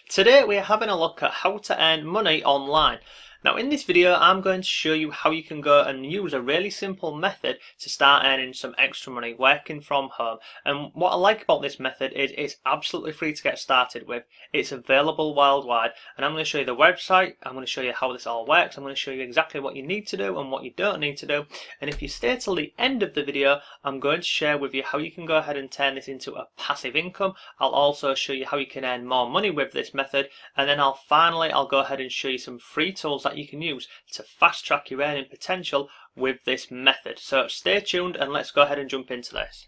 Today we are having a look at how to earn money online. Now in this video I'm going to show you how you can go and use a really simple method to start earning some extra money working from home. And what I like about this method is it's absolutely free to get started with. It's available worldwide, and I'm going to show you the website, I'm going to show you how this all works, I'm going to show you exactly what you need to do and what you don't need to do. And if you stay till the end of the video, I'm going to share with you how you can go ahead and turn this into a passive income. I'll also show you how you can earn more money with this method, and then I'll go ahead and show you some free tools that you can use to fast track your earning potential with this method. So stay tuned and let's go ahead and jump into this.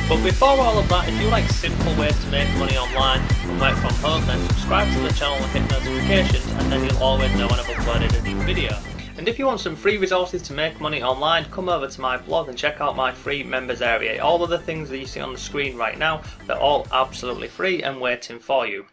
But before all of that, if you like simple ways to make money online and work from home, then subscribe to the channel and hit notifications, and then you'll always know when I've uploaded a new video. And if you want some free resources to make money online, come over to my blog and check out my free members area. All of the things that you see on the screen right now, they're all absolutely free and waiting for you.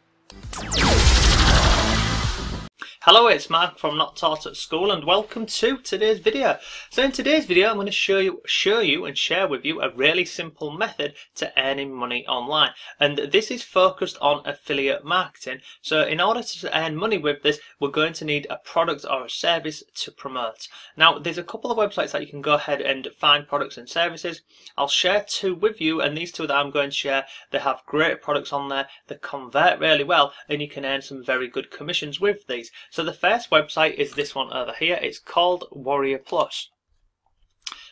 Hello, it's Mark from Not Taught at School, and welcome to today's video. So in today's video I'm going to show you and share with you a really simple method to earning money online, and this is focused on affiliate marketing. So in order to earn money with this, we're going to need a product or a service to promote. Now there's a couple of websites that you can go ahead and find products and services. I'll share two with you, and these two that I'm going to share, they have great products on there, they convert really well, and you can earn some very good commissions with these. So the first website is this one over here. It's called Warrior Plus.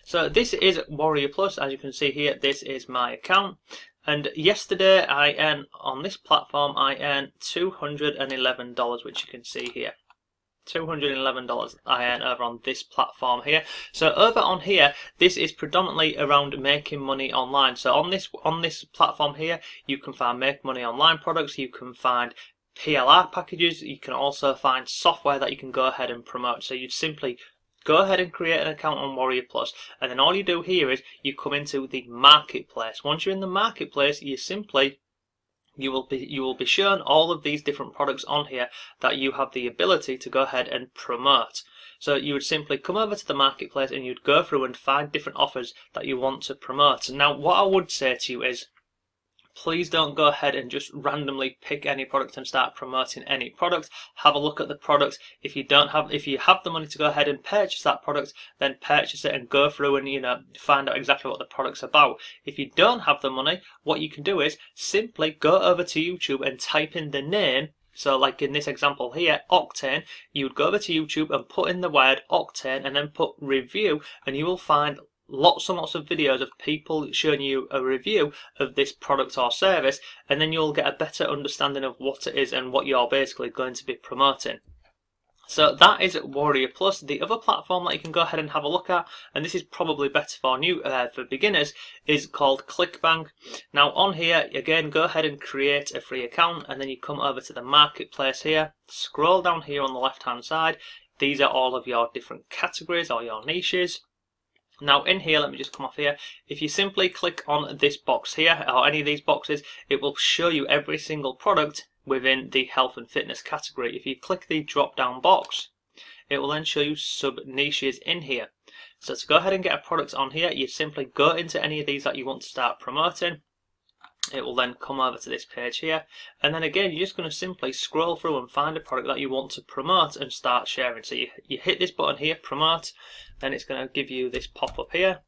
So this is Warrior Plus. As you can see here, this is my account. And yesterday on this platform I earned $211, which you can see here. $211 I earn over on this platform here. So over on here, this is predominantly around making money online. So on this platform here, you can find make money online products, you can find PLR packages, you can also find software that you can go ahead and promote. So you'd simply go ahead and create an account on Warrior Plus, and then all you do here is you come into the marketplace. Once you're in the marketplace, you will be shown all of these different products on here that you have the ability to go ahead and promote. So you would simply come over to the marketplace and you'd go through and find different offers that you want to promote. Now what I would say to you is, please don't go ahead and just randomly pick any product and start promoting any product. Have a look at the product. If you have the money to go ahead and purchase that product, then purchase it and go through and find out exactly what the product's about. If you don't have the money, what you can do is simply go over to YouTube and type in the name. So like in this example here, Octane, you would go over to YouTube and put in the word Octane and then put review, and you will find lots and lots of videos of people showing you a review of this product or service, and then you'll get a better understanding of what it is and what you're basically going to be promoting. So that is Warrior Plus. The other platform that you can go ahead and have a look at, and this is probably better for for beginners, is called ClickBank. Now on here, again, go ahead and create a free account, and then you come over to the marketplace here, scroll down here on the left hand side. These are all of your different categories or your niches. Now in here, let me just come off here, if you simply click on this box here, or any of these boxes, it will show you every single product within the health and fitness category. If you click the drop down box, it will then show you sub niches in here. So to go ahead and get a product on here, you simply go into any of these that you want to start promoting. It will then come over to this page here, and then again you're just going to simply scroll through and find a product that you want to promote and start sharing. So you hit this button here, promote, then it's going to give you this pop-up here.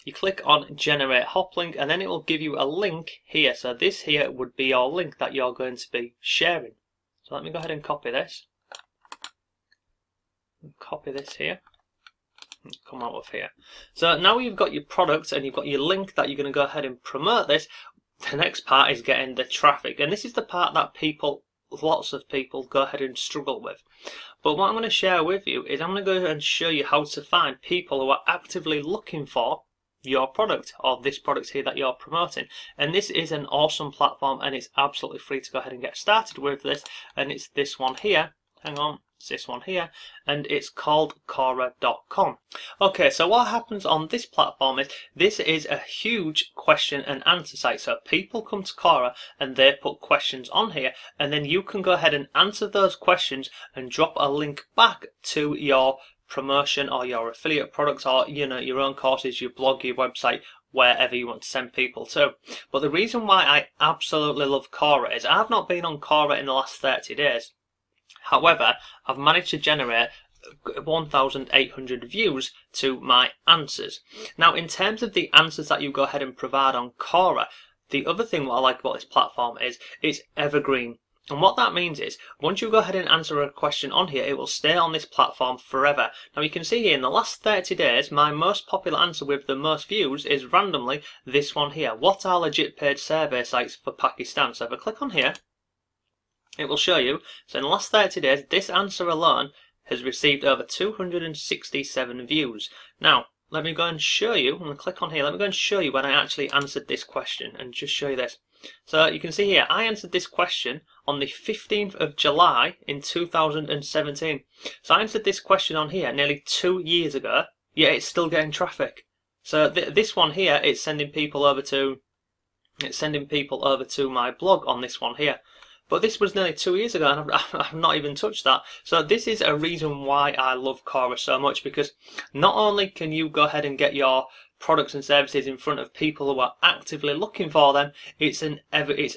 You click on generate hop link, and then it will give you a link here. So this here would be your link that you're going to be sharing. So let me go ahead and copy this. Copy this here. Come out of here. So now you've got your product and you've got your link that you're going to go ahead and promote this. The next part is getting the traffic, and this is the part that lots of people go ahead and struggle with. But what I'm going to share with you is I'm going to go ahead and show you how to find people who are actively looking for your product or this product here that you're promoting. And this is an awesome platform, and it's absolutely free to go ahead and get started with this, and it's this one here. Hang on. This one here, and it's called Korra.com. Okay, so what happens on this platform is this is a huge question and answer site. So people come to Korra and they put questions on here, and then you can go ahead and answer those questions and drop a link back to your promotion or your affiliate products or your own courses, your blog, your website, wherever you want to send people to. But the reason why I absolutely love Korra is I've not been on Korra in the last 30 days. However, I've managed to generate 1,800 views to my answers. Now, in terms of the answers that you go ahead and provide on Korra, the other thing what I like about this platform is it's evergreen. And what that means is, once you go ahead and answer a question on here, it will stay on this platform forever. Now you can see here in the last 30 days, my most popular answer with the most views is randomly this one here. What are legit paid survey sites for Pakistan? So if I click on here, it will show you. So in the last 30 days, this answer alone has received over 267 views. Now, let me go and show you, I'm going to click on here, let me go and show you when I actually answered this question and just show you this. So you can see here, I answered this question on the 15th of July in 2017. So I answered this question on here nearly 2 years ago, yet it's still getting traffic. So this one here, it's sending people over to my blog on this one here. But this was nearly 2 years ago and I've not even touched that. So this is a reason why I love Korra so much, because not only can you go ahead and get your products and services in front of people who are actively looking for them, it's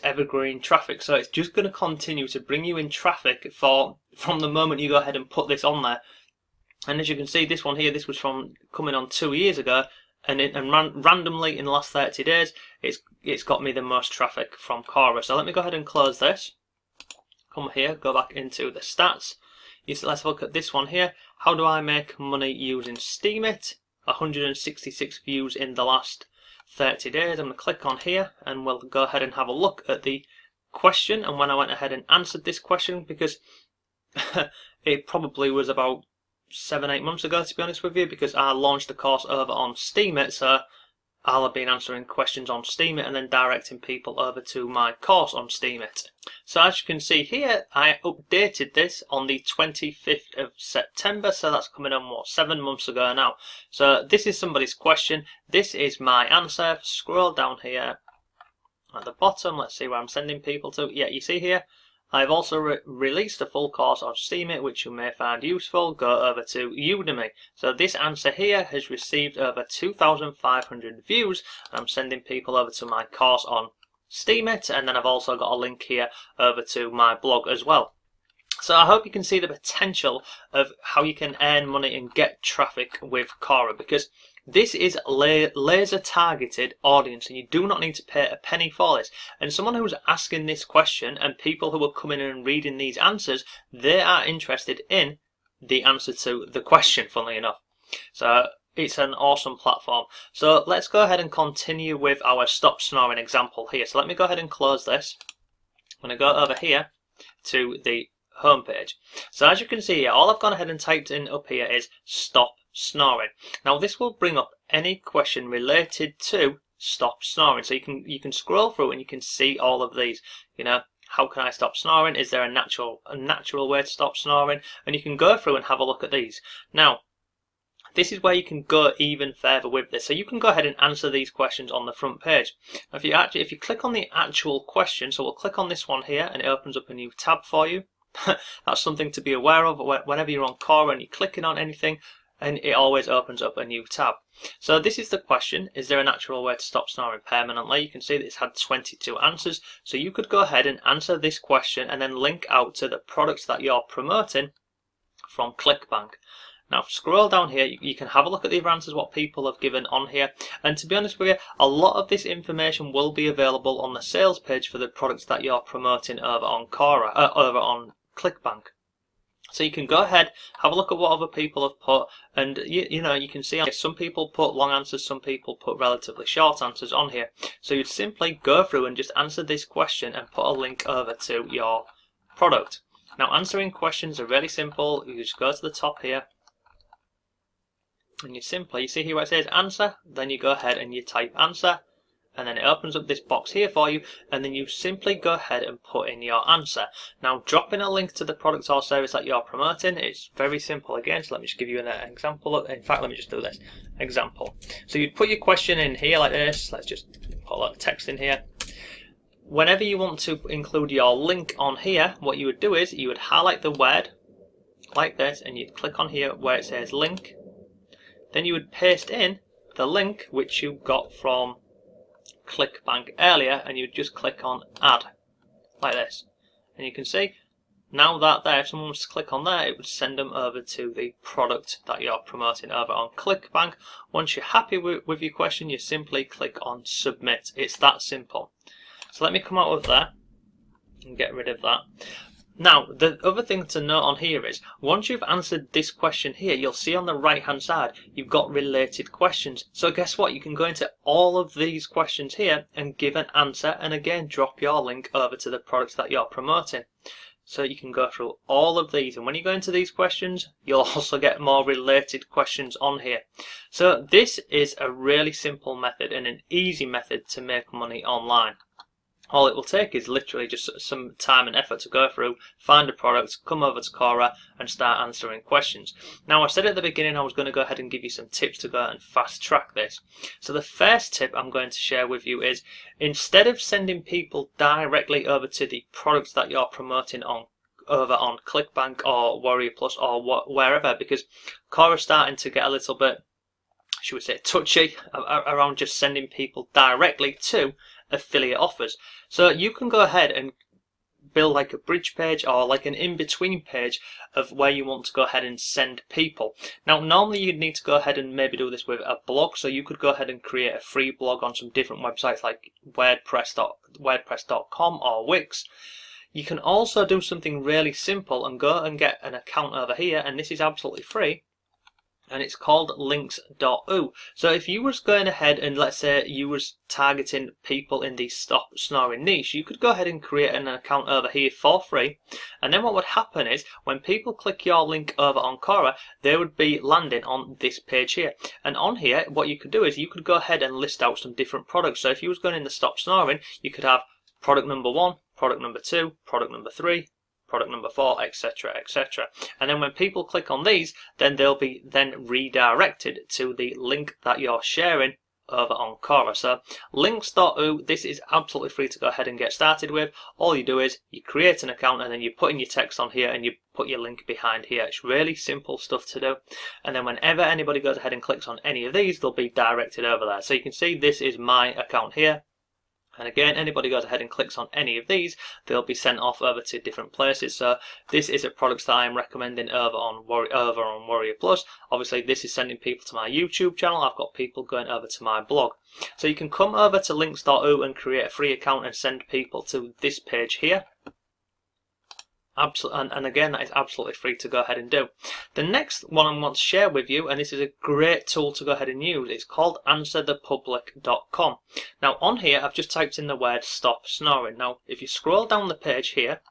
evergreen traffic. So it's just going to continue to bring you in traffic from the moment you go ahead and put this on there. And as you can see, this one here, this was from coming on 2 years ago, and randomly in the last 30 days, it's got me the most traffic from Korra. So let me go ahead and close this. Come here, go back into the stats. Let's look at this one here. How do I make money using Steemit? 166 views in the last 30 days. I'm going to click on here and we'll go ahead and have a look at the question and when I went ahead and answered this question, because it probably was about 7-8 months ago, to be honest with you, because I launched the course over on Steemit, so I'll have been answering questions on Steemit and then directing people over to my course on Steemit. So as you can see here, I updated this on the 25th of September, so that's coming on, what, 7 months ago now. So this is somebody's question, this is my answer. Scroll down here at the bottom, let's see where I'm sending people to. Yeah, you see here, I've also released a full course on Steemit which you may find useful. Go over to Udemy. So this answer here has received over 2,500 views. I'm sending people over to my course on Steemit, and then I've also got a link here over to my blog as well. So I hope you can see the potential of how you can earn money and get traffic with Korra, because this is laser targeted audience and you do not need to pay a penny for this. And someone who's asking this question and people who are coming in and reading these answers, they are interested in the answer to the question, funnily enough. So it's an awesome platform. So let's go ahead and continue with our stop snoring example here. So let me go ahead and close this. I'm going to go over here to the homepage. So as you can see here, all I've gone ahead and typed in up here is stop snoring. Now this will bring up any question related to stop snoring. So you can scroll through and you can see all of these. You know, how can I stop snoring? Is there a natural way to stop snoring? And you can go through and have a look at these. Now, this is where you can go even further with this. So you can go ahead and answer these questions on the front page. If you click on the actual question, so we'll click on this one here and it opens up a new tab for you. That's something to be aware of whenever you're on Korra and you're clicking on anything, and it always opens up a new tab. So this is the question: is there a natural way to stop snoring permanently? You can see that it's had 22 answers, so you could go ahead and answer this question and then link out to the products that you're promoting from ClickBank. Now scroll down here, you can have a look at the answers what people have given on here, and to be honest with you, a lot of this information will be available on the sales page for the products that you're promoting over on Korra, over on ClickBank. So you can go ahead, have a look at what other people have put, and you know, you can see some people put long answers, some people put relatively short answers on here. So you'd simply go through and just answer this question and put a link over to your product. Now answering questions are really simple. You just go to the top here and you see here where it says answer, then you go ahead and you type answer, and then it opens up this box here for you, and then you simply go ahead and put in your answer. Now drop in a link to the product or service that you're promoting. It's very simple again, so let me just give you an example. In fact, let me just do this example. So you'd put your question in here like this. Let's just put a lot of text in here. Whenever you want to include your link on here, what you would do is you would highlight the word like this and you'd click on here where it says link. Then you would paste in the link which you got from ClickBank earlier, and you just click on add like this, and you can see now that there, if someone was to click on there, it would send them over to the product that you're promoting over on ClickBank. Once you're happy with your question, you simply click on submit. It's that simple. So let me come out of there and get rid of that. Now, the other thing to note on here is, once you've answered this question here, you'll see on the right hand side, you've got related questions. So guess what? You can go into all of these questions here and give an answer, and again, drop your link over to the products that you're promoting. So you can go through all of these, and when you go into these questions, you'll also get more related questions on here. So this is a really simple method and an easy method to make money online. All it will take is literally just some time and effort to go through, find a product, come over to Korra and start answering questions. Now, I said at the beginning I was going to go ahead and give you some tips to go and fast track this. So the first tip I'm going to share with you is, instead of sending people directly over to the products that you're promoting over on ClickBank or Warrior Plus or wherever, because Korra's starting to get a little bit, should we say, touchy around just sending people directly to affiliate offers. So you can go ahead and build like a bridge page or like an in-between page of where you want to go ahead and send people. Now, normally you'd need to go ahead and maybe do this with a blog, so you could go ahead and create a free blog on some different websites like WordPress.com or Wix. You can also do something really simple and go and get an account over here, and this is absolutely free, and it's called links.oo. So if you was going ahead and let's say you was targeting people in the stop snoring niche, you could go ahead and create an account over here for free, and then what would happen is when people click your link over on Korra, they would be landing on this page here, and on here what you could do is you could go ahead and list out some different products. So if you was going in the stop snoring, you could have product number 1, product number 2, product number 3, product number 4, etc, etc. And then when people click on these, then they'll be then redirected to the link that you're sharing over on Korra. So links.oo, this is absolutely free to go ahead and get started with. All you do is you create an account and then you put in your text on here and you put your link behind here. It's really simple stuff to do, and then whenever anybody goes ahead and clicks on any of these, they'll be directed over there. So you can see this is my account here. And again, anybody goes ahead and clicks on any of these, they'll be sent off over to different places. So this is a product that I'm recommending over on Warrior Plus. Obviously, this is sending people to my YouTube channel. I've got people going over to my blog. So you can come over to links.oo and create a free account and send people to this page here. And again, that is absolutely free to go ahead and do. The next one I want to share with you, and this is a great tool to go ahead and use, it's called answerthepublic.com. Now on here I've just typed in the word stop snoring. Now if you scroll down the page here,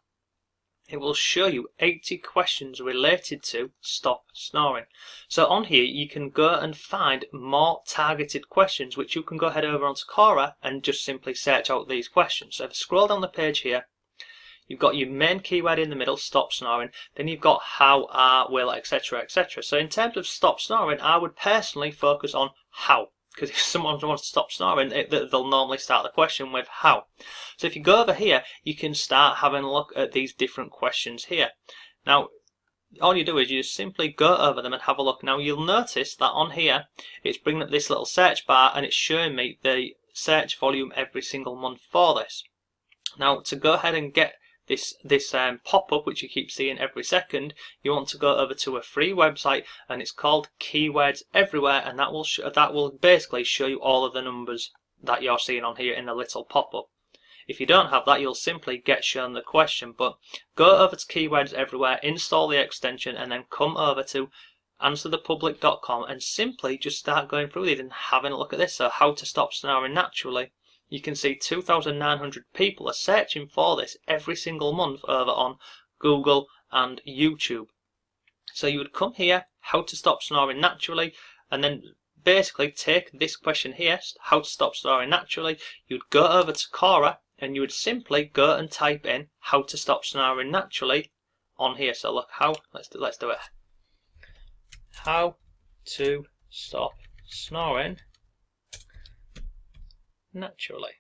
it will show you 80 questions related to stop snoring. So on here you can go and find more targeted questions, which you can go ahead over onto Korra and just simply search out these questions. So if you scroll down the page here, you've got your main keyword in the middle, stop snoring, then you've got how, are, will, etc, etc. So in terms of stop snoring, I would personally focus on how, because if someone wants to stop snoring, they'll normally start the question with how. So if you go over here, you can start having a look at these different questions here. Now, all you do is you just simply go over them and have a look. Now you'll notice that on here, it's bringing up this little search bar and it's showing me the search volume every single month for this. Now to go ahead and get this pop-up, which you keep seeing every second, you want to go over to a free website, and it's called Keywords Everywhere, and that will basically show you all of the numbers that you're seeing on here in the little pop-up. If you don't have that, you'll simply get shown the question. But go over to Keywords Everywhere, install the extension, and then come over to answerthepublic.com and simply just start going through these and having a look at this. So how to stop snoring naturally. You can see 2,900 people are searching for this every single month over on Google and YouTube. So you would come here, how to stop snoring naturally, and then basically take this question here, how to stop snoring naturally. You'd go over to Korra and you would simply go and type in how to stop snoring naturally on here. So look, let's do it. How to stop snoring naturally.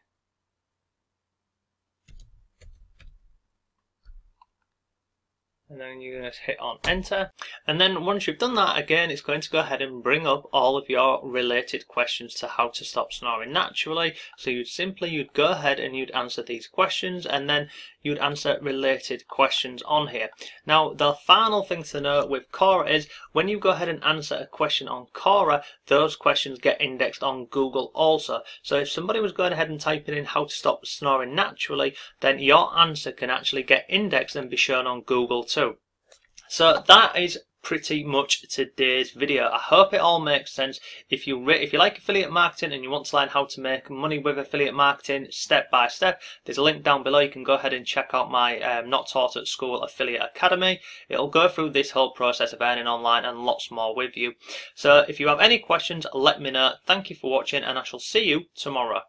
and then you're going to hit on enter, and then once you've done that, again it's going to go ahead and bring up all of your related questions to how to stop snoring naturally. So you'd go ahead and you'd answer these questions, and then you'd answer related questions on here. Now the final thing to note with Korra is when you go ahead and answer a question on Korra, those questions get indexed on Google also. So if somebody was going ahead and typing in how to stop snoring naturally, then your answer can actually get indexed and be shown on Google too. So that is pretty much today's video. I hope it all makes sense. If you like affiliate marketing and you want to learn how to make money with affiliate marketing step by step, there's a link down below. You can go ahead and check out my Not Taught at School Affiliate Academy. It'll go through this whole process of earning online and lots more with you. So if you have any questions, let me know. Thank you for watching, and I shall see you tomorrow.